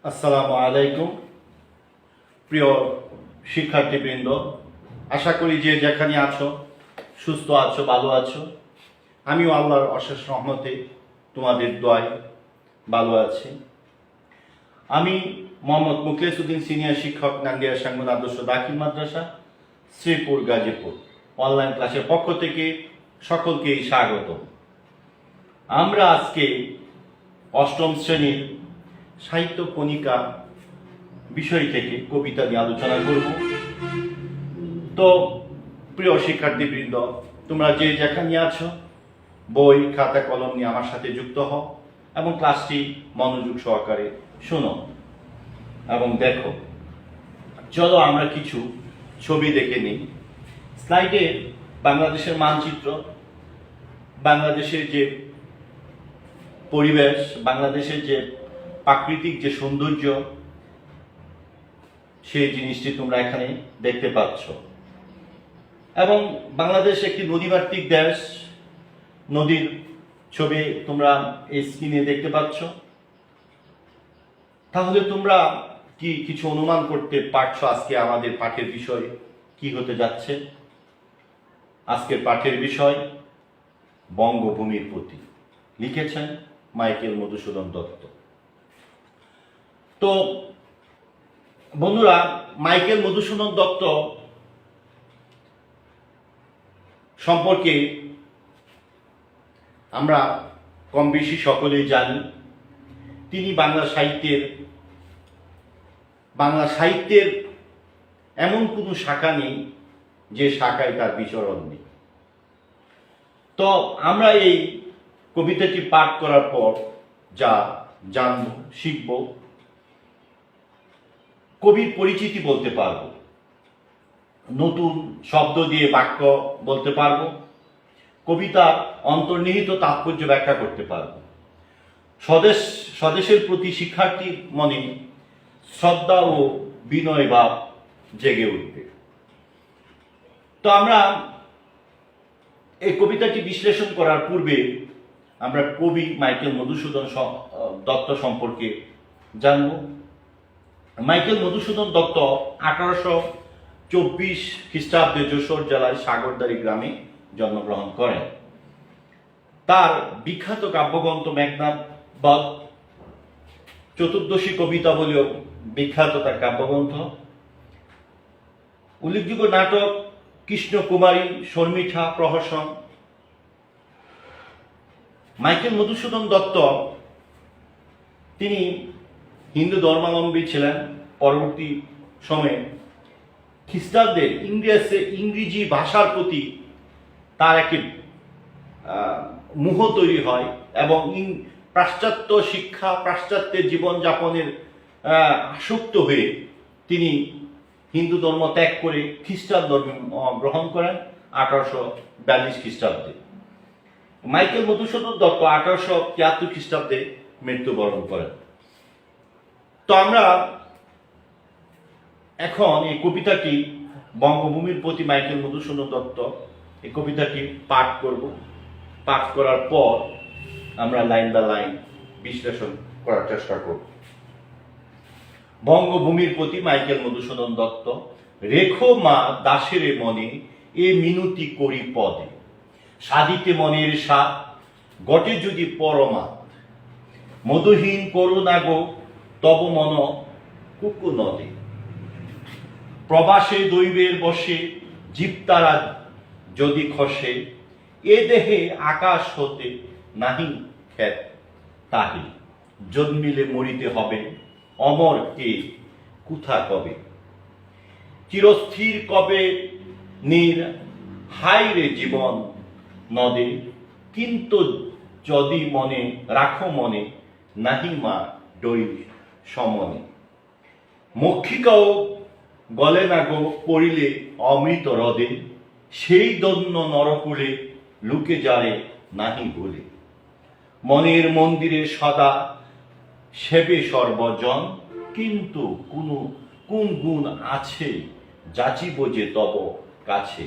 আসসালামু আলাইকুম প্রিয় শিক্ষার্থীবৃন্দ, আশা করি যে যেখানে আছো সুস্থ আছো, ভালো আছো। আমিও আল্লাহর অশেষ রহমতে তোমাদের দোয়ায় ভালো আছি। আমি মোহাম্মদ মুখলেসউদ্দিন, সিনিয়র শিক্ষক, নান্দিয়া সাংগুন আদর্শ দাখিল মাদ্রাসা, শ্রীপুর, গাজীপুর। অনলাইন ক্লাসের পক্ষ থেকে সকলকেই স্বাগত। আমরা আজকে অষ্টম শ্রেণীর সাহিত্য কণিকা বিষয় থেকে কবিতা নিয়ে আলোচনা করব। তো প্রিয় শিক্ষার্থীবৃন্দ, তোমরা যে যেখানে আছো বই খাতা কলম নিয়ে আমার সাথে যুক্ত হও এবং ক্লাসটি মনোযোগ সহকারে শোনো এবং দেখো। চলো আমরা কিছু ছবি দেখে নিই। স্লাইডে বাংলাদেশের মানচিত্র, বাংলাদেশের যে পরিবেশ, বাংলাদেশের যে প্রাকৃতিক যে সৌন্দর্য, সেই জিনিসটি তোমরা এখানে দেখতে পাচ্ছ। এবং বাংলাদেশ একটি নদীমাতৃক দেশ। নদীর ছবি তোমরা এই স্ক্রিনে দেখতে পাচ্ছ। তাহলে তোমরা কি কিছু অনুমান করতে পারছো আজকে আমাদের পাঠের বিষয় কি হতে যাচ্ছে? আজকের পাঠের বিষয় বঙ্গভূমির প্রতি, লিখেছেন মাইকেল মধুসূদন দত্ত। তো বন্ধুরা, মাইকেল মধুসূদন দত্ত সম্পর্কে আমরা কম বেশি সকলেই জানি। তিনি বাংলা সাহিত্যের এমন কোনো শাখা নেই যে শাখায় তার বিচরণ নেই। তো আমরা এই কবিতাটি পাঠ করার পর যা জানব, শিখব, কবির পরিচিতি বলতে পারবো, নতুন শব্দ দিয়ে বাক্য বলতে পারবো, কবিতার অন্তর্নিহিত তাৎপর্য ব্যাখ্যা করতে পারবো। স্বদেশের প্রতি শিক্ষার্থীর মনে শ্রদ্ধা ও বিনয় ভাব জেগে উঠবে। তো আমরা এই কবিতাটি বিশ্লেষণ করার পূর্বে আমরা কবি মাইকেল মধুসূদন দত্ত সম্পর্কে জানব। মাইকেল মধুসূদন দত্ত 1824 খ্রিস্টাব্দে যশোর জেলায় সাগরদাড়ি গ্রামে জন্মগ্রহণ করেন। তার বিখ্যাত কাব্যগ্রন্থ মেঘনাদ বধ, চতুর্দশী কবিতা বলেও বিখ্যাত তার কাব্যগ্রন্থ। উল্লেখযোগ্য নাটক কৃষ্ণকুমারী, শর্মিষ্ঠা, প্রহসন। মাইকেল মধুসূদন দত্ত তিনি হিন্দু ধর্মাবলম্বী ছিলেন। পরবর্তী সময়ে খ্রিস্টাব্দের ইংরেজি ভাষার প্রতি তার একটি মোহ তৈরি হয় এবং পাশ্চাত্য শিক্ষা, পাশ্চাত্যের জীবনযাপনের আসক্ত হয়ে তিনি হিন্দু ধর্ম ত্যাগ করে খ্রিস্টান ধর্ম গ্রহণ করেন 1842 খ্রিস্টাব্দে। মাইকেল মধুসূদন দত্ত 1873 খ্রিস্টাব্দে মৃত্যুবরণ করেন। তো আমরা এখন এই কবিতাটি বঙ্গভূমির প্রতি মাইকেল মধুসূদন দত্ত, এই কবিতাটি পাঠ করব। পাঠ করার পর আমরা লাইন বাই লাইন বিশ্লেষণ করার চেষ্টা করব। বঙ্গভূমির প্রতি মাইকেল মধুসূদন দত্ত। রেখো মা দাসের মনে এ মিনতি করি পদে, সাধিতে মনের সাথ গটে যদি পরমাৎ, মধুহীন করুণা গো তব মন কুকু নদে, প্রবাসে দৈবের বসে জীবতারা যদি খসে, এ দেহে আকাশ হতে নাহি খ্যাত তাহি, জন্মিলে মরিতে হবে অমর কে কুথা কবে, চিরস্থির কবে নীর হাই রে জীবন নদে, কিন্তু যদি মনে রাখো মনে নাহি মা ডই সমনে, মক্ষিকাও গলে না গো পড়িলে অমৃত হ্রদে, সেই দন্য নরকুলে লুকে যারে নাহি ভুলে, মনের মন্দিরে সদা সেবে সর্বজন, কিন্তু কোন গুণ আছে যাচিব যে তব কাছে,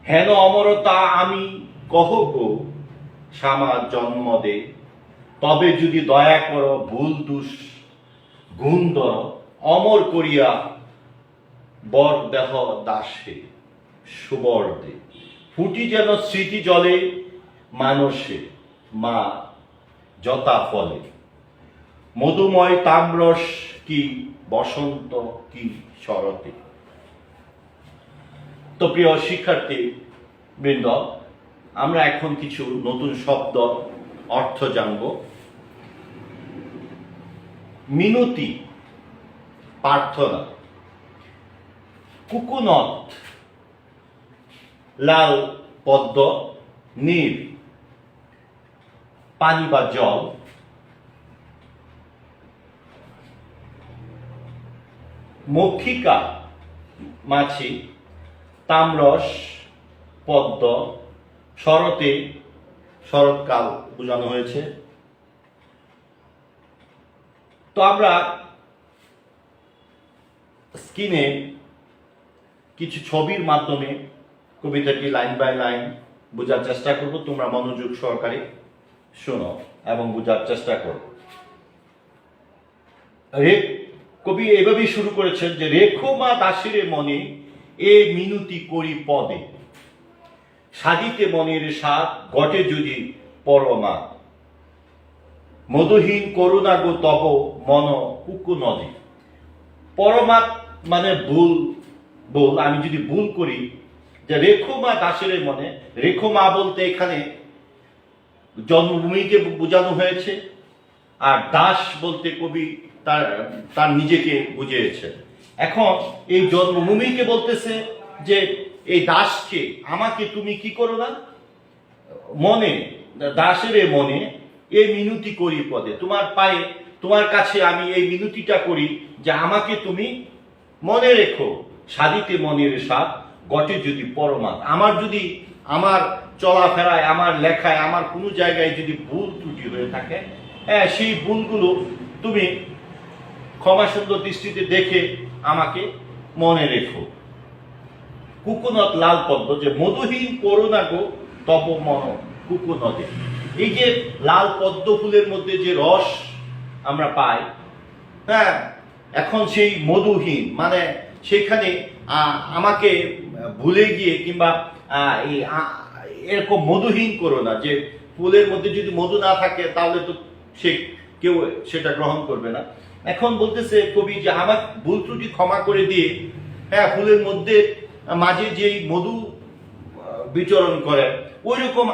হেন অমরতা আমি কহ গো শ্যামা জন্ম দে, তবে যদি দয়া করো ভুল দুষ গুণধর অমর করিয়া বর দেহ দাসে সুবর্দে ফুটি যেন স্মৃতি জলে মানসে মা যথা ফলে মধুময় তাম্রস কি বসন্ত কি শরতে। তো প্রিয় শিক্ষার্থী বৃন্দ, আমরা এখন কিছু নতুন শব্দ অর্থ জানব। মিনতি প্রার্থনা, কুকুনত লাল পদ্ম, নীল পানি বা জল, মক্ষিকা মাছি, তাম্রস পদ্ম, শরতে শরৎকাল বোঝানো হয়েছে। তো আমরা স্ক্রিনে কিছু ছবির মাধ্যমে কবিতাটি লাইন বাই লাইন বোঝার চেষ্টা করব। তোমরা মনোযোগ সহকারে শোনো এবং বোঝার চেষ্টা করো। কবি এভাবেই শুরু করেছেন যে রেখো মা দাসিরে মনে এ মিনতি করি পদে, সাজিতে মনের সাত ঘটে যদি পরমা, মধুহীন করুণা গো তব মন কুকু নদে। পরমাত মানে ভুল বল, আমি যদি ভুল করি, যে রেখো মা দাসের মনে, রেখো মা বলতে এখানে জন্মভূমিকে বোঝানো হয়েছে, আর দাস বলতে কবি তার নিজেকে বুঝিয়েছে। এখন এই জন্মভূমিকে বলতেছে যে এই দাসকে, আমাকে তুমি কি করো না, মনে দাসের মনে এই মিনতি করি পদে, তোমার পায়ে তোমার কাছে আমি এই মিনতিটা করি যে আমাকে তুমি মনে রেখো, সাদিতে মনের সাথ গটে যদি পরমাত। আমার যদি আমার চলাফেরায়, আমার লেখায়, আমার কোনো জায়গায় যদি ভুল ত্রুটি হয়ে থাকে, সেই ভুলগুলো তুমি ক্ষমা সুন্দর দৃষ্টিতে দেখে আমাকে মনে রেখো। কুকুনত লাল পদ্ম, যে মধুহীন করুণা গো তব মন কুকুনদে। এই যে লাল পদ্ম ফুলের মধ্যে যে রস আমরা পাই, এখন সেই মধুহীন মানে সেখানে আমাকে ভুলে গিয়ে কিংবা এরকম মধুহীন করো না, যে ফুলের মধ্যে যদি মধু না থাকে তাহলে তো কেউ সেটা গ্রহণ করবে না। এখন বলতেছে কবি যে আমার ভুল ত্রুটি ক্ষমা করে দিয়ে, ফুলের মধ্যে মাঝে যেই মধু বিচরণ করে ওই রকম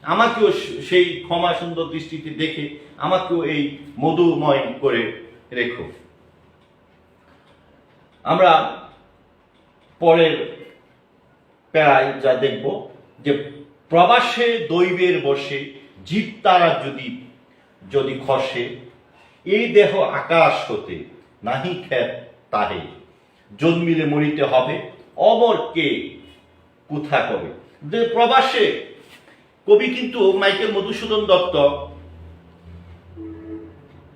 আমাকেও সেই ক্ষমা সুন্দর দৃষ্টিতে দেখে আমাকেও এই মধুময় করে রেখো। আমরা পরের প্যারায় যা দেখব যে প্রবাসে দৈবের বসে জীব তারা যদি খসে, এই দেহ আকাশ হতে নাহি খ্যাত তাহে, জন্মিলে মরিতে হবে অমর কে কোথা কবে। যে প্রবাসে, কবি কিন্তু মাইকেল মধুসূদন দত্ত,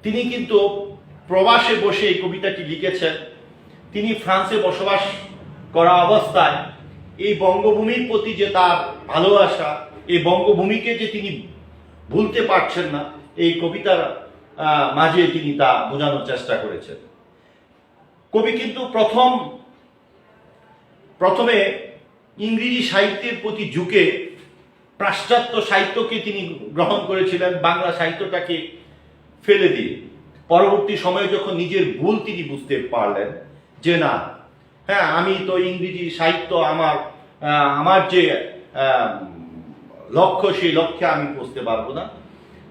তিনি কিন্তু প্রবাসে বসে এই কবিতাটি লিখেছেন। তিনি ফ্রান্সে বসবাস করা অবস্থায় এই বঙ্গভূমির প্রতি যে তার ভালোবাসা, এই বঙ্গভূমিকে যে তিনি ভুলতে পারছেন না, এই কবিতার মাঝে তিনি তা বোঝানোর চেষ্টা করেছেন। কবি কিন্তু প্রথমে ইংরেজি সাহিত্যের প্রতি ঝুঁকে পাশ্চাত্য সাহিত্যকে তিনি গ্রহণ করেছিলেন, বাংলা সাহিত্যটাকে ফেলে দিয়ে। পরবর্তী সময়ে যখন নিজের ভুল তিনি বুঝতে পারলেন যে না, আমি তো ইংরেজি সাহিত্য আমার যে লক্ষ্য, সেই লক্ষ্যে আমি পৌঁছতে পারবো না,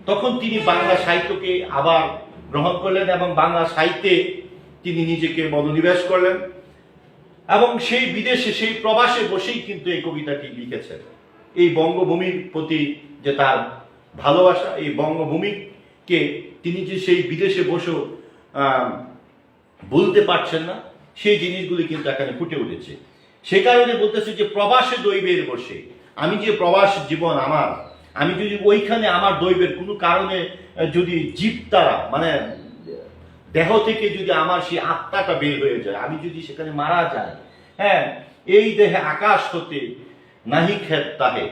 তখন তিনি বাংলা সাহিত্যকে আবার গ্রহণ করলেন এবং বাংলা সাহিত্যে তিনি নিজেকে মনোনিবেশ করলেন এবং সেই বিদেশে, সেই প্রবাসে বসেই কিন্তু এই কবিতাটি লিখেছেন। এই বঙ্গভূমির প্রতি যে তার ভালোবাসা, এই বঙ্গভূমিকে তিনি যে সেই বিদেশে বসেও ভুলতে পারছেন না, সেই জিনিসগুলি কিন্তু এখানে ফুটে উঠেছে। সে কারণে বলতেছে যে প্রবাসে দৈবের বসে, আমি যে প্রবাস জীবন আমার, আমি যদি ওইখানে আমার দৈবের কোনো কারণে যদি জীব তারা মানে দেহ থেকে যদি আমার সেই আত্মাটা বের হয়ে যায়, আমি যদি সেখানে মারা যাই, এই দেহে আকাশ হতে নাহি খ্যাত তাহে,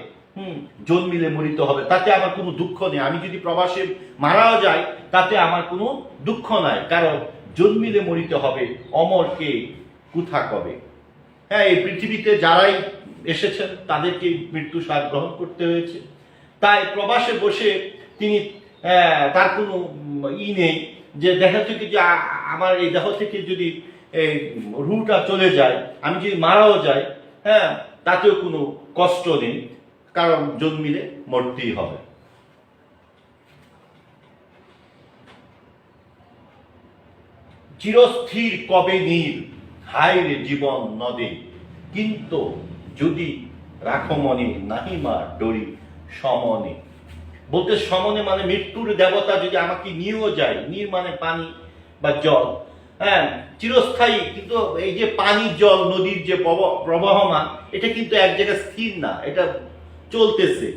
জন্মিলে মরিতে হবে, তাতে আমার কোনো দুঃখ নেই। আমি যদি প্রবাসে মারাও যাই তাতে আমার কোনো দুঃখ নাই, কারণ জন্মিলে মরিতে হবে, অমরকে কুথা কবে। হ্যাঁ, এই পৃথিবীতে যারাই এসেছেন তাদেরকে মৃত্যু স্বাদ গ্রহণ করতে হয়েছে। তাই প্রবাসে বসে তিনি তার কোনো নেই যে দেখা থেকে যে আমার এই দেহ থেকে যদি এই রুটা চলে যায়, আমি যদি মারাও যাই, হ্যাঁ, তাতেও কোনো কষ্ট নেই, কারণ জন্মিলে মরতেই হবে। চিরস্থির কবে নীল, হায় রে জীবন নদে, কিন্তু যদি রাখো মনে, নাহিমা ডরি সমনে। বলতে সমনে মানে মৃত্যুর দেবতা যদি আমাকে নিয়েও যায়, নীর মানে পানি বা জল, হ্যাঁ, চিরস্থায়ী। কিন্তু এই যে পানি জল নদীর যে প্রবাহমান, এটা কিন্তু এক জায়গায় স্থির না, এটা চলতেছে।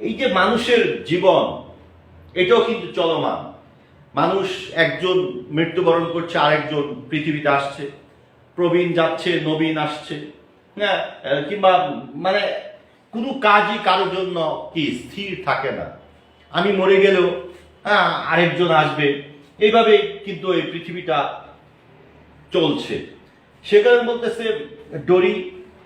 এই যে মানুষের জীবন, এটাও কিন্তু চলমান। মানুষ একজন মৃত্যুবরণ করছে, আরেকজন পৃথিবীতে আসছে, প্রবীণ যাচ্ছে, নবীন আসছে, হ্যাঁ, কিংবা মানে কোনো কাজই কারোর জন্য কি স্থির থাকে না। আমি মরে গেলেও হ্যাঁ আরেকজন আসবে, এইভাবে কিন্তু এই পৃথিবীটা চলছে। সেখানে বলতেছে ডরি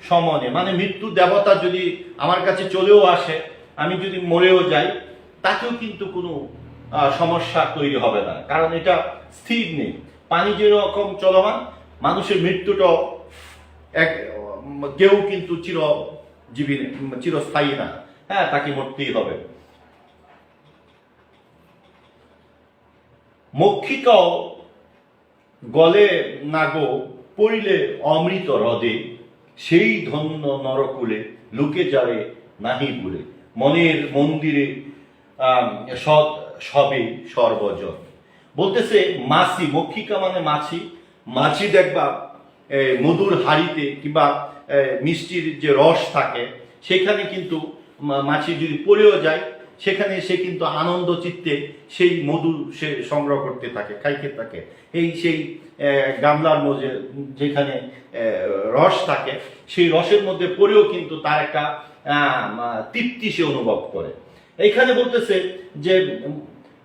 সমনে, মানে মৃত্যু দেবতা যদি আমার কাছে চলেও আসে, আমি যদি মরেও যাই, তাতেও কিন্তু কোনো সমস্যা তৈরি হবে না, কারণ এটা স্থির নেই। পানি যেরকম চলমান, মানুষের মৃত্যুটাও কেউ কিন্তু চিরজীবী, চিরস্থায়ী না, হ্যাঁ, তাকে মরতেই হবে। মক্ষিকাও গলে না গো পড়িলে অমৃত হ্রদে, সেই ধন্য নরকুলে লুকে যারে নাহি ভুলে, মনের মন্দিরে সৎ সবে সর্বজন। বলতেছে মাছি, মক্ষিকা মানে মাছি, মাছি দেখবা মধুর হাড়িতে কিংবা মিষ্টির যে রস থাকে, সেখানে কিন্তু মাছি যদি পড়েও যায়, সেখানে সে কিন্তু আনন্দ চিত্তে সেই মধু সে সংগ্রহ করতে থাকে, খাইতে থাকে। এই সেই গামলার মধ্যে যেখানে রস থাকে, সেই রসের মধ্যে পড়েও কিন্তু তার একটা তৃপ্তি সে অনুভব করে। এইখানে বলতেছে যে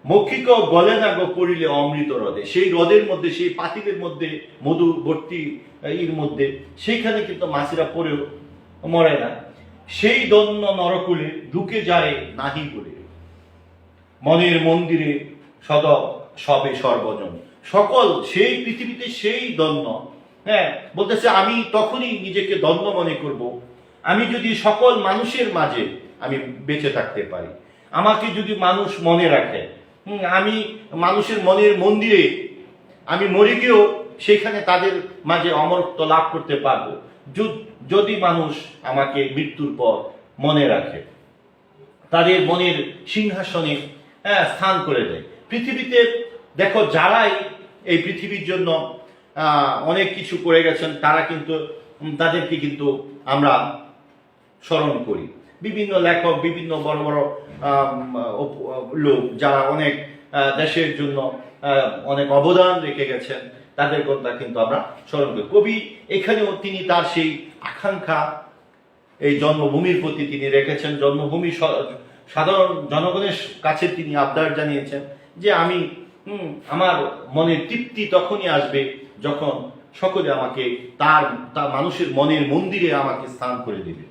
মক্ষিক গলে না গো পড়িলে অমৃত হ্রদে, সেই হ্রদের মধ্যে, সেই পাতিলের মধ্যে, মধু ভর্তি এর মধ্যে, সেইখানে কিন্তু মাছিরা পড়েও মরে না। সেই দন্য নরকুলে ঢুকে যায় নাহি বলে, মনের মন্দিরে সদা সবে সর্বজন। সকল সেই পৃথিবীতে সেই দন্য, হ্যাঁ, বলতেছে আমি তখনই নিজেকে দন্য মনে করব আমি যদি সকল মানুষের মাঝে আমি বেঁচে থাকতে পারি, আমাকে যদি মানুষ মনে রাখে, আমি মানুষের মনের মন্দিরে আমি মরে গিয়েও সেখানে তাদের মাঝে অমরত্ব লাভ করতে পারবো, যদি মানুষ আমাকে মৃত্যুর পর মনে রাখে, তাদের মনের সিংহাসনে স্থান করে দেয়। পৃথিবীতে দেখো, যারাই এই পৃথিবীর জন্য অনেক কিছু করে গেছেন, তারা কিন্তু তাদেরকে কিন্তু আমরা স্মরণ করি। বিভিন্ন লেখক, বিভিন্ন বড় বড় লোক যারা অনেক দেশের জন্য অনেক অবদান রেখে গেছেন, তাদের কথা কিন্তু আমরা স্মরণ করি। কবি এখানেও তিনি তার সেই আকাঙ্ক্ষা এই জন্মভূমির প্রতি তিনি রেখেছেন। জন্মভূমি সাধারণ জনগণের কাছে তিনি আবদার জানিয়েছেন যে আমি আমার মনের তৃপ্তি তখনই আসবে যখন সকলে আমাকে তার মানুষের মনের মন্দিরে আমাকে স্থান করে দেবে।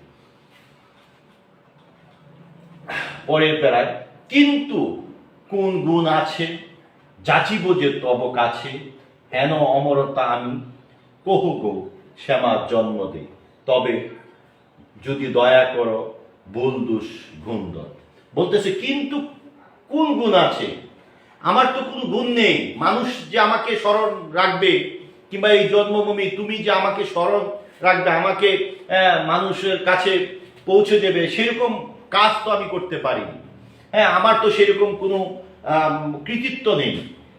পরের প্যারায়, কিন্তু কোন গুণ আছে যাচিব যে তব কাছে, হেন অমরতা আমি কহু গো শ্যামা জন্ম দে, তবে যদি দয়া করো ভুল দুষ গুণদর। বলতেছে কিন্তু কোন গুণ আছে, আমার তো কোনো গুণ নেই। মানুষ যে আমাকে স্মরণ রাখবে, কিংবা এই জন্মভূমি তুমি যে আমাকে স্মরণ রাখবে, আমাকে মানুষের কাছে পৌঁছে দেবে, সেরকম কাজ তো আমি করতে পারিনি। হ্যাঁ, আমার তো সেরকম কোনো কৃতিত্ব নেই।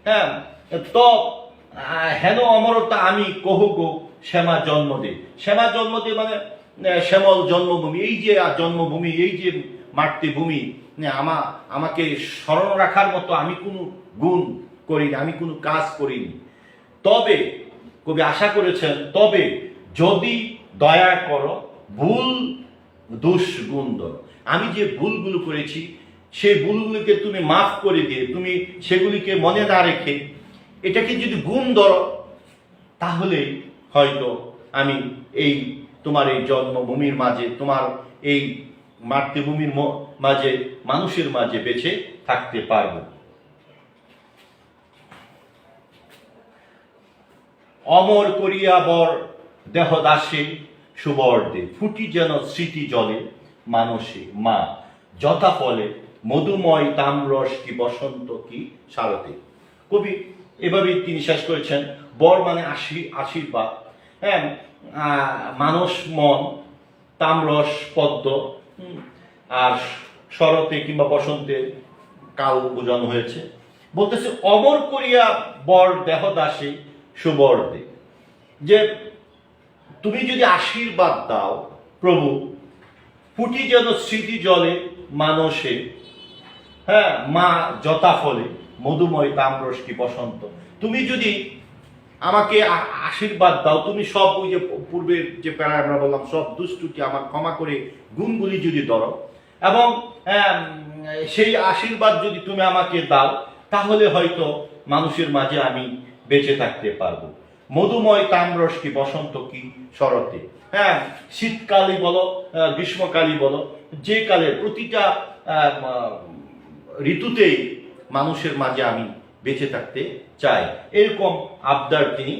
হ্যাঁ, তো হেন অমরতা আমি কহব শ্যামা জন্ম দে। শ্যামা জন্ম দে মানে শ্যামল জন্মভূমি, এই যে জন্মভূমি, এই যে মাতৃভূমি, আমাকে স্মরণ রাখার মতো আমি কোনো গুণ করিনি, আমি কোনো কাজ করিনি। তবে কবি আশা করেছেন, তবে যদি দয়া করো ভুল দোষ গুণ ধরো। আমি যে ভুলগুলো করেছি সেই ভুলগুলোকে তুমি মাফ করে দিয়ে তুমি সেগুলিকে মনে না রেখে এটাকে যদি গুণ ধরো, তাহলে হয়তো আমি এই তোমার এই জন্মভূমির মাঝে, তোমার এই মাতৃভূমির মাঝে, মানুষের মাঝে বেঁচে থাকতে পারবো। অমর করিয়া বর দেহ দাসে সুবর দে, ফুটি যেন স্মৃতি জলে মানসে মা, যথা ফলে মধুময় তাম্রস কি বসন্ত কি শারদে। কবি এভাবেই তিনি শেষ করেছেন। বর মানে আশীর্বাদ, হ্যাঁ, মানস মন, তাম্রস পদ্ম, আর শরতে কিংবা বসন্তে কাল বোঝানো হয়েছে। বলতেছে অমর করিয়া বর দেহ দাসে সুবর দে, যে তুমি যদি আশীর্বাদ দাও প্রভু, ফুটি যেন স্মৃতি জলে মানসে, হ্যাঁ, মা যথা ফলে মধুময় তাম্রস কি বসন্ত। তুমি যদি আমাকে আশীর্বাদ দাও, তুমি সব ওই যে পূর্বের যে প্যারা আমরা বললাম সব দুষ্টুটি আমার ক্ষমা করে গুণগুলি যদি ধরো, এবং সেই আশীর্বাদ যদি তুমি আমাকে দাও, তাহলে হয়তো মানুষের মাঝে আমি বেঁচে থাকতে পারবো। মধুময় তাম্রস কি বসন্ত কি শরতে, হ্যাঁ, শীতকালই বলো গ্রীষ্মকালই বলো, যে কালে প্রতিটা ঋতুতেই মানুষের মাঝে আমি বেঁচে থাকতে চাই, এরকম আবদার তিনি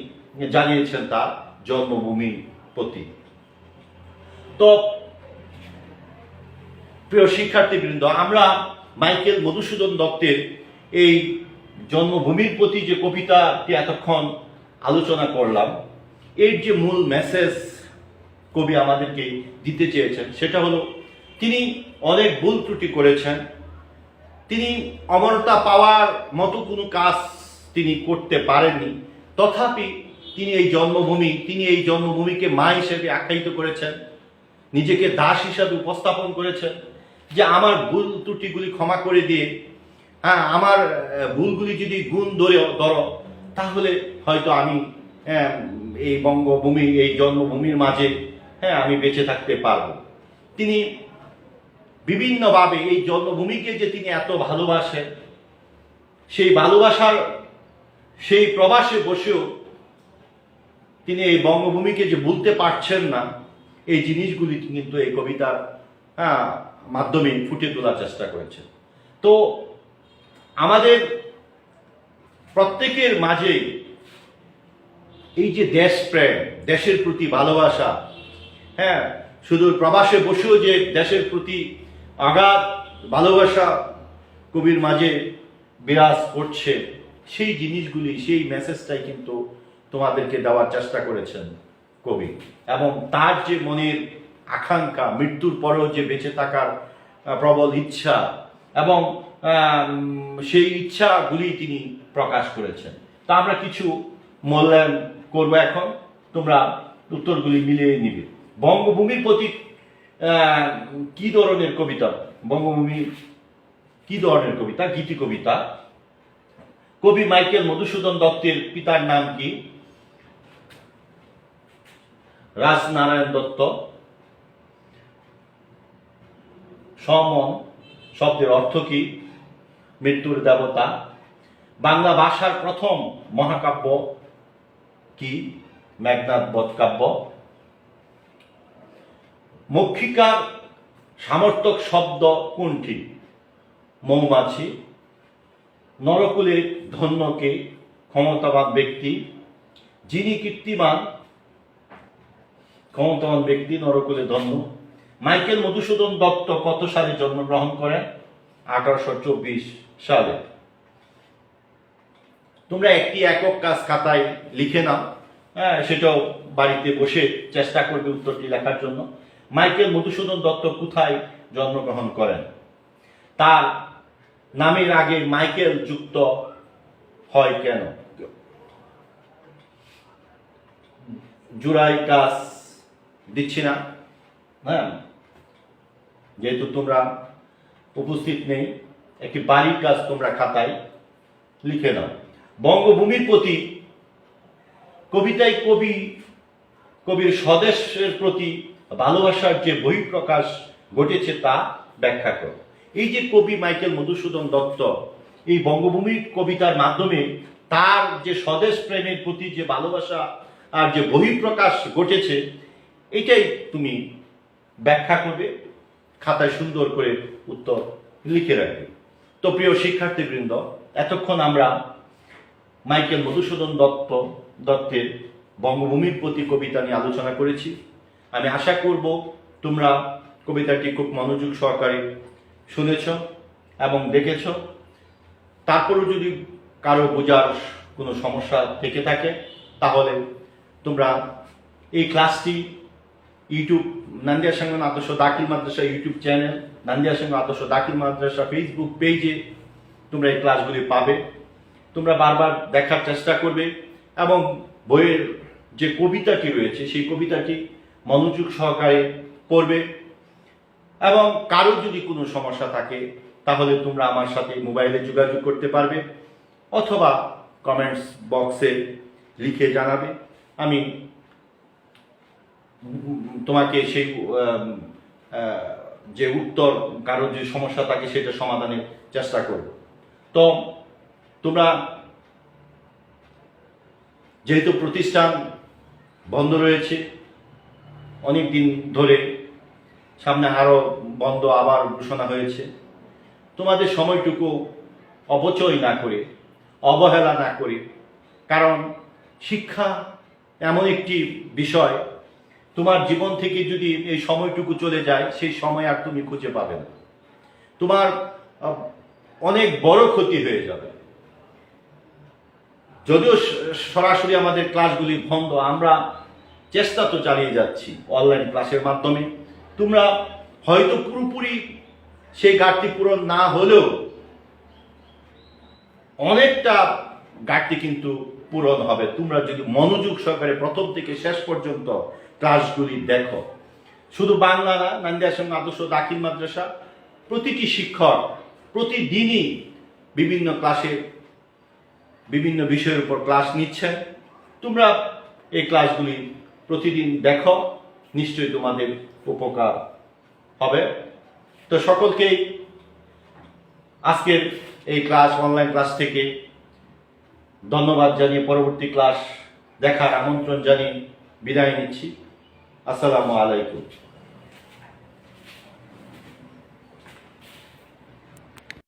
জানিয়েছেন তার জন্মভূমির প্রতি। তো প্রিয় শিক্ষার্থীবৃন্দ, আমরা মাইকেল মধুসূদন দত্তের এই জন্মভূমির প্রতি যে কবিতাটি এতক্ষণ আলোচনা করলাম, এর যে মূল মেসেজ কবি আমাদেরকে দিতে চেয়েছেন সেটা হলো, তিনি অনেক ভুল ত্রুটি করেছেন, তিনি অমরতা পাওয়ার মতো কোনো কাজ তিনি করতে পারেননি, তথাপি তিনি এই জন্মভূমিকে মা হিসেবে আখ্যায়িত করেছেন, নিজেকে দাস হিসাবে উপস্থাপন করেছেন, যে আমার ভুল ত্রুটিগুলি ক্ষমা করে দিয়ে, হ্যাঁ, আমার ভুলগুলি যদি গুণ ধরো, তাহলে হয়তো আমি এই বঙ্গভূমি, এই জন্মভূমির মাঝে, হ্যাঁ, আমি বেঁচে থাকতে পারবো। তিনি বিভিন্নভাবে এই জন্মভূমিকে যে তিনি এত ভালোবাসেন, সেই ভালোবাসার সেই প্রবাসে বসেও তিনি এই বঙ্গভূমিকে যে ভুলতে পারছেন না, এই জিনিসগুলি কিন্তু এই কবিতার মাধ্যমে ফুটিয়ে তোলার চেষ্টা করেছেন। তো আমাদের প্রত্যেকের মাঝে এই যে দেশপ্রেম, দেশের প্রতি ভালোবাসা, হ্যাঁ, শুধু প্রবাসে বসেও যে দেশের প্রতি আগাধ ভালোবাসা কবির মাঝে বিরাজ করছে, সেই জিনিসগুলি, সেই মেসেজটাই কিন্তু তোমাদেরকে দেওয়ার চেষ্টা করেছেন কবি। এবং তার যে মনের আকাঙ্ক্ষা, মৃত্যুর পরেও যে বেঁচে থাকার প্রবল ইচ্ছা, এবং সেই ইচ্ছাগুলি তিনি প্রকাশ করেছেন। তা আমরা কিছু মূল্যায়ন করবো এখন, তোমরা উত্তরগুলি মিলিয়ে নিবে। বঙ্গভূমির প্রতি কি ধরনের কবিতা? বঙ্গভূমি কি ধরনের কবিতা? গীতি কবিতা। কবি মাইকেল মধুসূদন দত্তের পিতার নাম কি? রাজনারায়ণ দত্ত। সমন শব্দের অর্থ কি? মৃত্যুর দেবতা। বাংলা ভাষার প্রথম মহাকাব্য কি? মেঘনাদ বধ কাব্য। মক্ষিকার সামর্থক শব্দ কোনটি? মৌমাছি। নরকুলে ধন্যকে ক্ষমতাবান ব্যক্তি। যিনি কীর্তিমান, ক্ষমতাবান ব্যক্তি, নরকুলে ধন্য। মাইকেল মধুসূদন দত্ত কত সালে জন্মগ্রহণ করেন? 1824 সালে। তোমরা একটি একক কাজ খাতায় লিখে নাও, হ্যাঁ, সেটাও বাড়িতে বসে চেষ্টা করবে উত্তরটি লেখার জন্য। মাইকেল মধুসূদন দত্ত কোথায় জন্মগ্রহণ করেন? তার নামের আগে মাইকেল যুক্ত হয় কেন? জুড়াই কাজ দিচ্ছি না, হ্যাঁ, যেহেতু তোমরা উপস্থিত নেই, একটি বাড়ির কাজ তোমরা খাতায় লিখে নাও। বঙ্গভূমির প্রতি কবিতায় কবির স্বদেশের প্রতি ভালোবাসার যে বহিঃপ্রকাশ ঘটেছে তা ব্যাখ্যা করো। এই যে কবি মাইকেল মধুসূদন দত্ত এই বঙ্গভূমির কবিতার মাধ্যমে তার যে স্বদেশ প্রেমের প্রতি যে ভালোবাসা আর যে বহিঃপ্রকাশ ঘটেছে, এটাই তুমি ব্যাখ্যা করবে, খাতায় সুন্দর করে উত্তর লিখে রাখবে। তো প্রিয় শিক্ষার্থীবৃন্দ, এতক্ষণ আমরা মাইকেল মধুসূদন দত্তের বঙ্গভূমির প্রতি কবিতা নিয়ে আলোচনা করেছি। আমি আশা করব তোমরা কবিতাটি খুব মনোযোগ সহকারে শুনেছ এবং দেখেছ। তারপরও যদি কারো বোঝার কোনো সমস্যা থেকে থাকে তাহলে তোমরা এই ক্লাসটি ইউটিউব নান্দিয়া সাঙ্গন আদর্শ দাখিল মাদ্রাসা ইউটিউব চ্যানেল, নান্দিয়া সাঙ্গন আদর্শ দাখিল মাদ্রাসা ফেসবুক পেজে তোমরা এই ক্লাসগুলি পাবে। তোমরা বারবার দেখার চেষ্টা করবে এবং বইয়ের যে কবিতাটি রয়েছে সেই কবিতাটি মনোযোগ সহকারে পড়বে। এবং কারো যদি কোনো সমস্যা থাকে তাহলে তোমরা আমার সাথে মোবাইলে যোগাযোগ করতে পারবে অথবা কমেন্টস বক্সে লিখে জানাবে। আমি তোমাকে সেই যে উত্তর, কারো যে সমস্যা থাকে সেটা সমাধানের চেষ্টা করব। তো তোমরা যেহেতু প্রতিষ্ঠান বন্ধ রয়েছে অনেক দিন ধরে, সামনে আরো বন্ধ আবার ঘোষণা হয়েছে, তোমাদের সময়টুকু অপচয় না করে, অবহেলা না করে, কারণ শিক্ষা এমন একটি বিষয় তোমার জীবন থেকে যদি এই সময়টুকু চলে যায় সেই সময় আর তুমি খুঁজে পাবে না, তোমার অনেক বড় ক্ষতি হয়ে যাবে। যদিও সরাসরি আমাদের ক্লাসগুলি বন্ধ, আমরা চেষ্টা তো চালিয়ে যাচ্ছি অনলাইন ক্লাসের মাধ্যমে। তোমরা হয়তো পুরোপুরি সেই ঘাটতি পূরণ না হলেও অনেকটা ঘাটতি কিন্তু পূরণ হবে তোমরা যদি মনোযোগ সহকারে প্রথম থেকে শেষ পর্যন্ত ক্লাসগুলি দেখো। শুধু বাংলা না, নান্দিয়া সাঙ্গন আদর্শ দাখিল মাদ্রাসা প্রতিটি শিক্ষক প্রতিদিনই বিভিন্ন ক্লাসে বিভিন্ন বিষয়ের উপর ক্লাস নিচ্ছেন। তোমরা এই ক্লাসগুলি প্রতিদিন দেখো, নিশ্চয়ই তোমাদের উপকার হবে। তো সকলকেই আজকের এই ক্লাস, অনলাইন ক্লাস থেকে ধন্যবাদ জানিয়ে পরবর্তী ক্লাস দেখার আমন্ত্রণ জানিয়ে বিদায় নিচ্ছি। আসসালামু আলাইকুম।